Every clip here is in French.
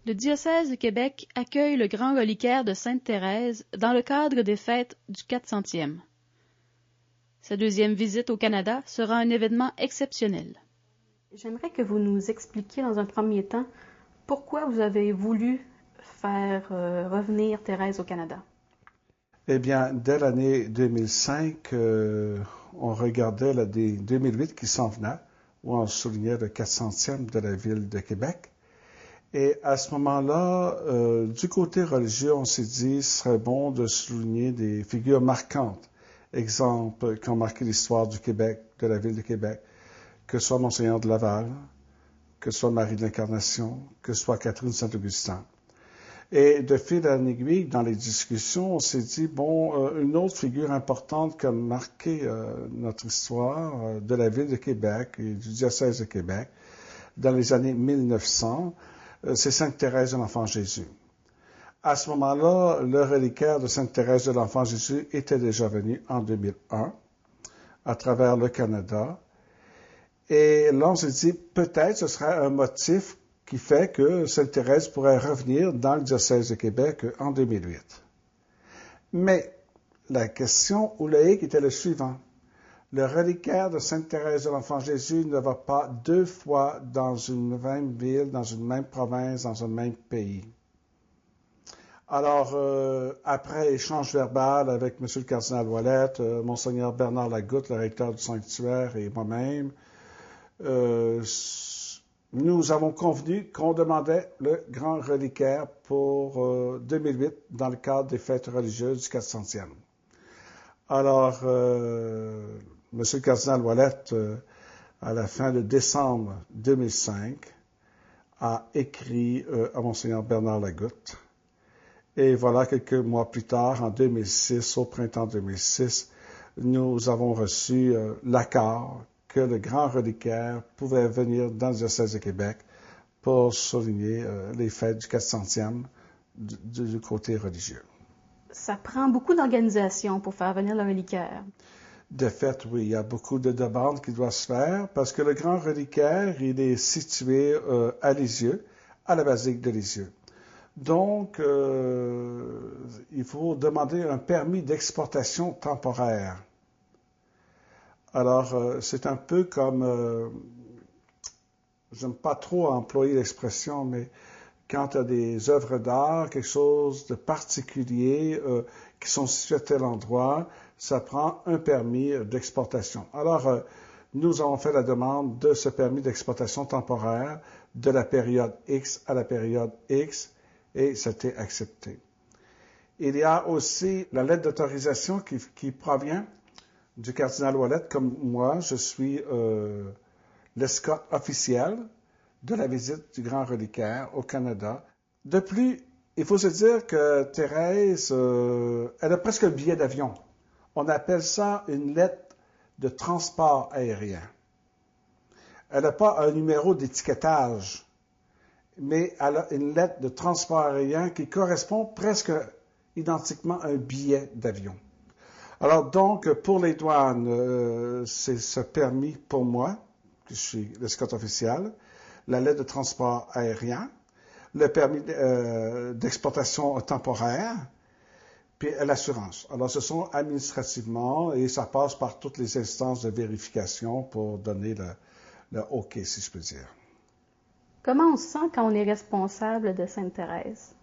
Le diocèse de Québec accueille le grand reliquaire de Sainte-Thérèse dans le cadre des fêtes du 400e. Sa deuxième visite au Canada sera un événement exceptionnel. J'aimerais que vous nous expliquiez dans un premier temps pourquoi vous avez voulu faire revenir Thérèse au Canada. Eh bien, dès l'année 2005, on regardait l'année 2008 qui s'en venait, où on soulignait le 400e de la ville de Québec. Et à ce moment-là, du côté religieux, on s'est dit ce serait bon de souligner des figures marquantes, exemples qui ont marqué l'histoire du Québec, de la ville de Québec, que ce soit Monseigneur de Laval, que ce soit Marie de l'Incarnation, que ce soit Catherine Saint-Augustin. Et de fil en aiguille, dans les discussions, on s'est dit, bon, une autre figure importante qui a marqué notre histoire de la ville de Québec et du diocèse de Québec dans les années 1900, c'est Sainte Thérèse de l'Enfant Jésus. À ce moment-là, le reliquaire de Sainte Thérèse de l'Enfant Jésus était déjà venu en 2001 à travers le Canada. Et là, on s'est dit, peut-être ce serait un motif qui fait que Sainte Thérèse pourrait revenir dans le diocèse de Québec en 2008. Mais la question ou le hic était le suivant. Le reliquaire de Sainte Thérèse de l'Enfant Jésus ne va pas deux fois dans une même ville, dans une même province, dans un même pays. Alors, après échange verbal avec M. le cardinal Ouellette, Monseigneur Bernard Lagoutte, le recteur du sanctuaire, et moi-même, nous avons convenu qu'on demandait le grand reliquaire pour 2008 dans le cadre des fêtes religieuses du 400e. Alors, M. le cardinal Ouellette, à la fin de décembre 2005, a écrit à Monseigneur Bernard Lagoutte. Et voilà, quelques mois plus tard, en 2006, au printemps 2006, nous avons reçu l'accord que le grand reliquaire pouvait venir dans le diocèse de Québec pour souligner les fêtes du 400e du côté religieux. Ça prend beaucoup d'organisation pour faire venir le reliquaire. De fait, oui, il y a beaucoup de demandes qui doivent se faire parce que le grand reliquaire, il est situé à Lisieux, à la basilique de Lisieux. Donc, il faut demander un permis d'exportation temporaire. Alors, c'est un peu comme, j'aime pas trop employer l'expression, mais quand tu as des œuvres d'art, quelque chose de particulier qui sont situées à tel endroit, ça prend un permis d'exportation. Alors, nous avons fait la demande de ce permis d'exportation temporaire de la période X à la période X et c'était accepté. Il y a aussi la lettre d'autorisation qui provient du cardinal Ouellette. Comme moi, je suis l'escorte officiel de la visite du grand reliquaire au Canada. De plus, il faut se dire que Thérèse, elle a presque un billet d'avion. On appelle ça une lettre de transport aérien. Elle n'a pas un numéro d'étiquetage, mais elle a une lettre de transport aérien qui correspond presque identiquement à un billet d'avion. Alors donc, pour les douanes, c'est ce permis pour moi, que je suis l'escorte officiel, la lettre de transport aérien, le permis d'exportation temporaire, puis l'assurance. Alors, ce sont administrativement, et ça passe par toutes les instances de vérification pour donner le OK, si je peux dire. Comment on se sent quand on est responsable de Sainte-Thérèse?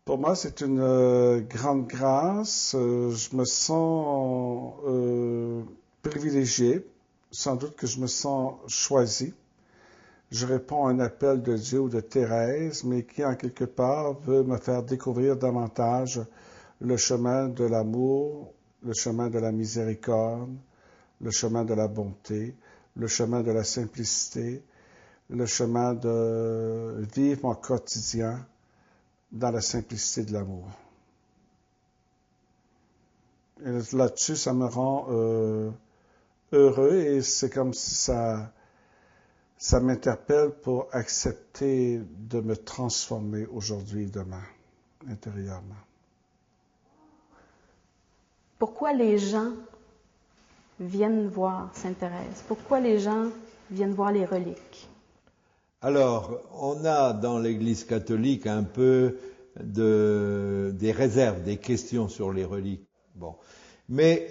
Pour moi, c'est une grande grâce. Je me sens privilégié. Sans doute que je me sens choisi. Je réponds à un appel de Dieu ou de Thérèse, mais qui, en quelque part, veut me faire découvrir davantage le chemin de l'amour, le chemin de la miséricorde, le chemin de la bonté, le chemin de la simplicité, le chemin de vivre mon quotidien dans la simplicité de l'amour. Et là-dessus, ça me rend heureux et c'est comme si ça m'interpelle pour accepter de me transformer aujourd'hui et demain, intérieurement. Pourquoi les gens viennent voir Sainte-Thérèse? Pourquoi les gens viennent voir les reliques? Alors, on a dans l'Église catholique un peu des réserves, des questions sur les reliques. Bon. Mais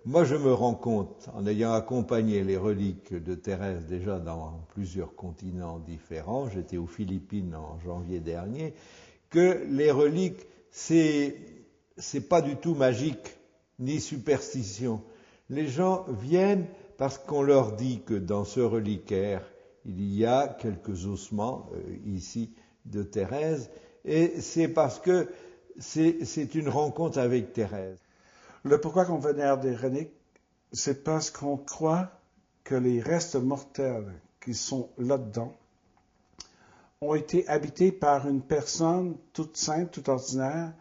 moi, je me rends compte, en ayant accompagné les reliques de Thérèse déjà dans plusieurs continents différents, j'étais aux Philippines en janvier dernier, que les reliques, c'est pas du tout magique, ni superstition. Les gens viennent parce qu'on leur dit que dans ce reliquaire, il y a quelques ossements, ici, de Thérèse, et c'est parce que c'est une rencontre avec Thérèse. Le pourquoi qu'on vénère des reliques, c'est parce qu'on croit que les restes mortels qui sont là-dedans ont été habités par une personne toute simple, toute ordinaire,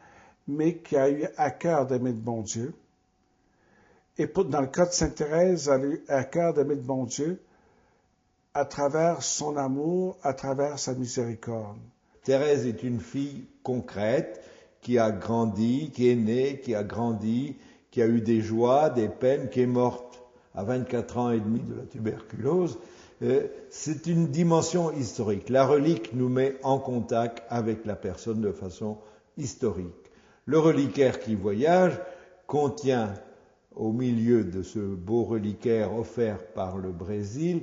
mais qui a eu à cœur d'aimer le bon Dieu. Et dans le cas de Sainte Thérèse, elle a eu à cœur d'aimer le bon Dieu à travers son amour, à travers sa miséricorde. Thérèse est une fille concrète qui a grandi, qui est née, qui a grandi, qui a eu des joies, des peines, qui est morte à 24 ans et demi de la tuberculose. C'est une dimension historique. La relique nous met en contact avec la personne de façon historique. Le reliquaire qui voyage contient, au milieu de ce beau reliquaire offert par le Brésil,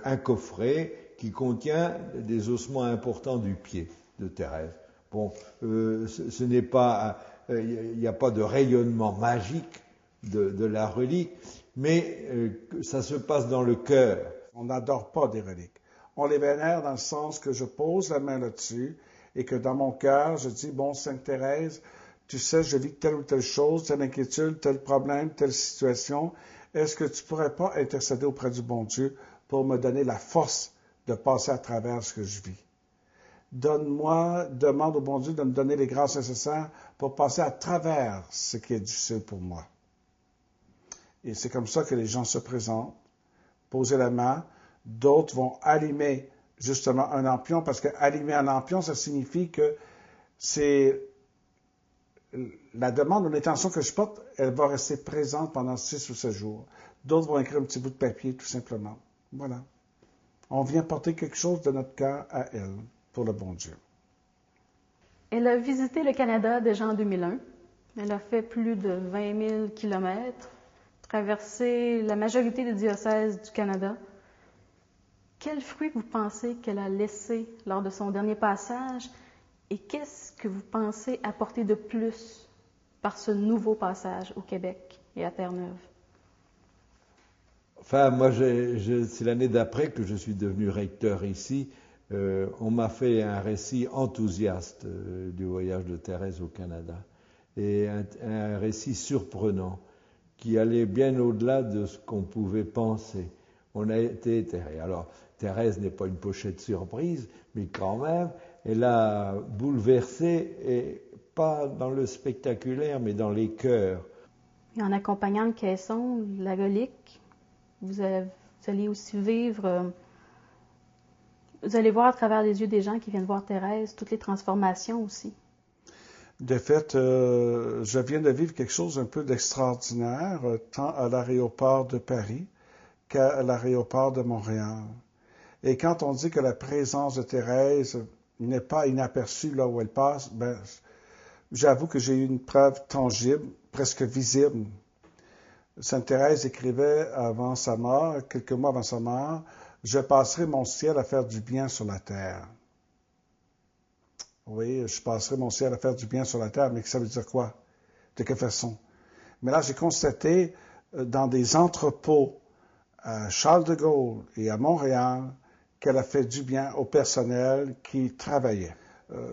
un coffret qui contient des ossements importants du pied de Thérèse. Bon, ce n'est pas, il n'y a pas de rayonnement magique de la relique, mais ça se passe dans le cœur. On n'adore pas des reliques. On les vénère dans le sens que je pose la main là-dessus et que dans mon cœur, je dis, bon, Sainte Thérèse, tu sais, je vis telle ou telle chose, telle inquiétude, tel problème, telle situation. Est-ce que tu pourrais pas intercéder auprès du bon Dieu pour me donner la force de passer à travers ce que je vis? Demande au bon Dieu de me donner les grâces nécessaires pour passer à travers ce qui est difficile pour moi. Et c'est comme ça que les gens se présentent, poser la main. D'autres vont allumer justement un lampion, parce que allumer un lampion, ça signifie que c'est la demande ou l'intention que je porte, elle va rester présente pendant 6 ou 7 jours. D'autres vont écrire un petit bout de papier, tout simplement. Voilà. On vient porter quelque chose de notre cœur à elle, pour le bon Dieu. Elle a visité le Canada déjà en 2001. Elle a fait plus de 20 000 kilomètres, traversé la majorité des diocèses du Canada. Quel fruit vous pensez qu'elle a laissé lors de son dernier passage et qu'est-ce que vous pensez apporter de plus par ce nouveau passage au Québec et à Terre-Neuve? Enfin, moi, c'est l'année d'après que je suis devenu recteur ici. On m'a fait un récit enthousiaste du voyage de Thérèse au Canada. Et un récit surprenant qui allait bien au-delà de ce qu'on pouvait penser. On a été éthérés. Alors, Thérèse n'est pas une pochette surprise, mais quand même, elle a bouleversé, et pas dans le spectaculaire, mais dans les cœurs. Et en accompagnant le caisson, la relique, vous allez aussi vivre, vous allez voir à travers les yeux des gens qui viennent voir Thérèse, toutes les transformations aussi. De fait, je viens de vivre quelque chose un peu d'extraordinaire, tant à l'aéroport de Paris qu'à l'aéroport de Montréal. Et quand on dit que la présence de Thérèse n'est pas inaperçue là où elle passe, ben, j'avoue que j'ai eu une preuve tangible, presque visible. Sainte Thérèse écrivait avant sa mort, quelques mois avant sa mort, « Je passerai mon ciel à faire du bien sur la terre ». Oui, je passerai mon ciel à faire du bien sur la terre, mais ça veut dire quoi? De quelle façon? Mais là, j'ai constaté dans des entrepôts à Charles de Gaulle et à Montréal qu'elle a fait du bien au personnel qui travaillait.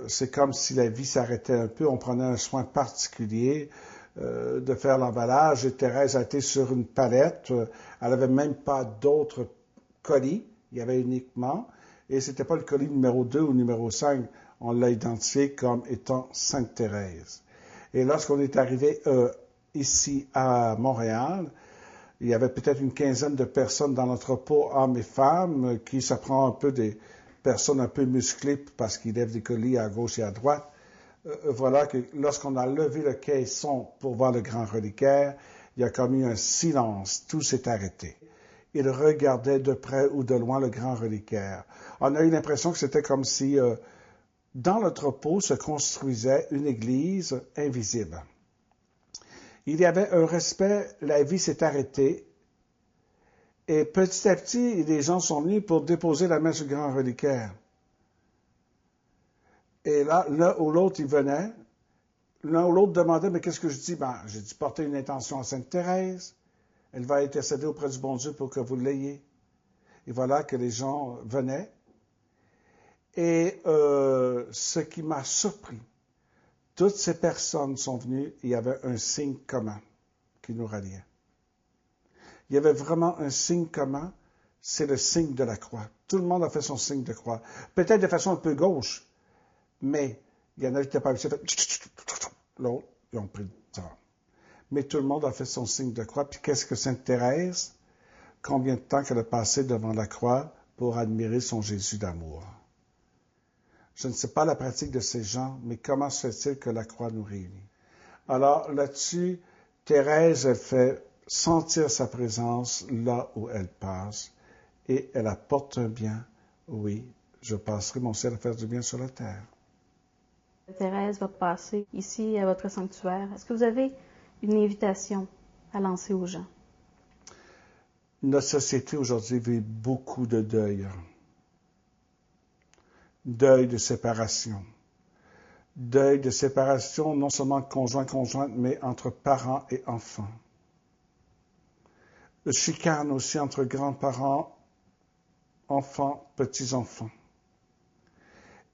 C'est comme si la vie s'arrêtait un peu, on prenait un soin particulier de faire l'emballage et Thérèse a été sur une palette, elle n'avait même pas d'autres colis, il y avait uniquement, et c'était pas le colis numéro 2 ou numéro 5, on l'a identifié comme étant Sainte Thérèse. Et lorsqu'on est arrivé ici à Montréal, il y avait peut-être une quinzaine de personnes dans l'entrepôt, hommes et femmes, qui se prend un peu des personnes un peu musclées parce qu'ils lèvent des colis à gauche et à droite. Voilà que lorsqu'on a levé le caisson pour voir le grand reliquaire, il y a comme eu un silence, tout s'est arrêté. il regardait de près ou de loin le grand reliquaire. On a eu l'impression que c'était comme si dans l'entrepôt se construisait une église invisible. Il y avait un respect, la vie s'est arrêtée, et petit à petit, les gens sont venus pour déposer la main sur le grand reliquaire. Et là, l'un ou l'autre, ils venaient. L'un ou l'autre demandait, mais qu'est-ce que je dis? J'ai dit, portez une intention à Sainte Thérèse. Elle va intercéder auprès du bon Dieu pour que vous l'ayez. Et voilà que les gens venaient. Et ce qui m'a surpris, toutes ces personnes sont venues et il y avait un signe commun qui nous ralliait. Il y avait vraiment un signe commun, c'est le signe de la croix. Tout le monde a fait son signe de croix. Peut-être de façon un peu gauche, mais il y en a qui n'étaient pas habitués. L'autre, ils ont pris le temps. Mais tout le monde a fait son signe de croix. Puis qu'est-ce que Sainte Thérèse? Combien de temps qu'elle a passé devant la croix pour admirer son Jésus d'amour? Je ne sais pas la pratique de ces gens, mais comment se fait-il que la croix nous réunit? Alors là-dessus, Thérèse, elle fait sentir sa présence là où elle passe, et elle apporte un bien. Oui, je passerai mon ciel à faire du bien sur la terre. Thérèse va passer ici à votre sanctuaire. Est-ce que vous avez une invitation à lancer aux gens? Notre société aujourd'hui vit beaucoup de deuil. Deuil de séparation. Deuil de séparation non seulement conjoint-conjointe, mais entre parents et enfants. Chicane aussi entre grands-parents, enfants, petits-enfants.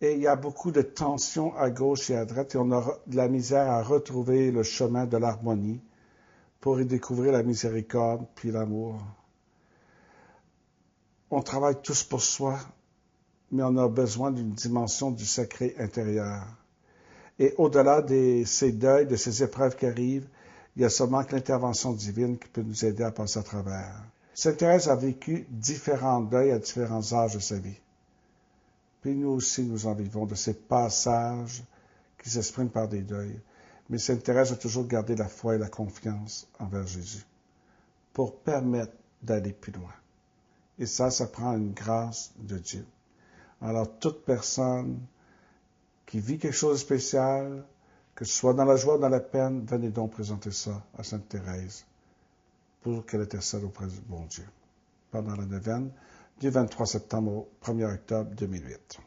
Et il y a beaucoup de tensions à gauche et à droite, et on a de la misère à retrouver le chemin de l'harmonie pour y découvrir la miséricorde puis l'amour. On travaille tous pour soi, mais on a besoin d'une dimension du sacré intérieur. Et au-delà de ces deuils, de ces épreuves qui arrivent, il y a seulement que l'intervention divine qui peut nous aider à passer à travers. Sainte Thérèse a vécu différents deuils à différents âges de sa vie. Puis nous aussi, nous en vivons de ces passages qui s'expriment par des deuils. Mais Sainte Thérèse a toujours gardé la foi et la confiance envers Jésus pour permettre d'aller plus loin. Et ça prend une grâce de Dieu. Alors, toute personne qui vit quelque chose de spécial, que ce soit dans la joie ou dans la peine, venez donc présenter ça à Sainte Thérèse pour qu'elle intercède auprès du bon Dieu. Pendant la neuvaine, du 23 septembre au 1er octobre 2008.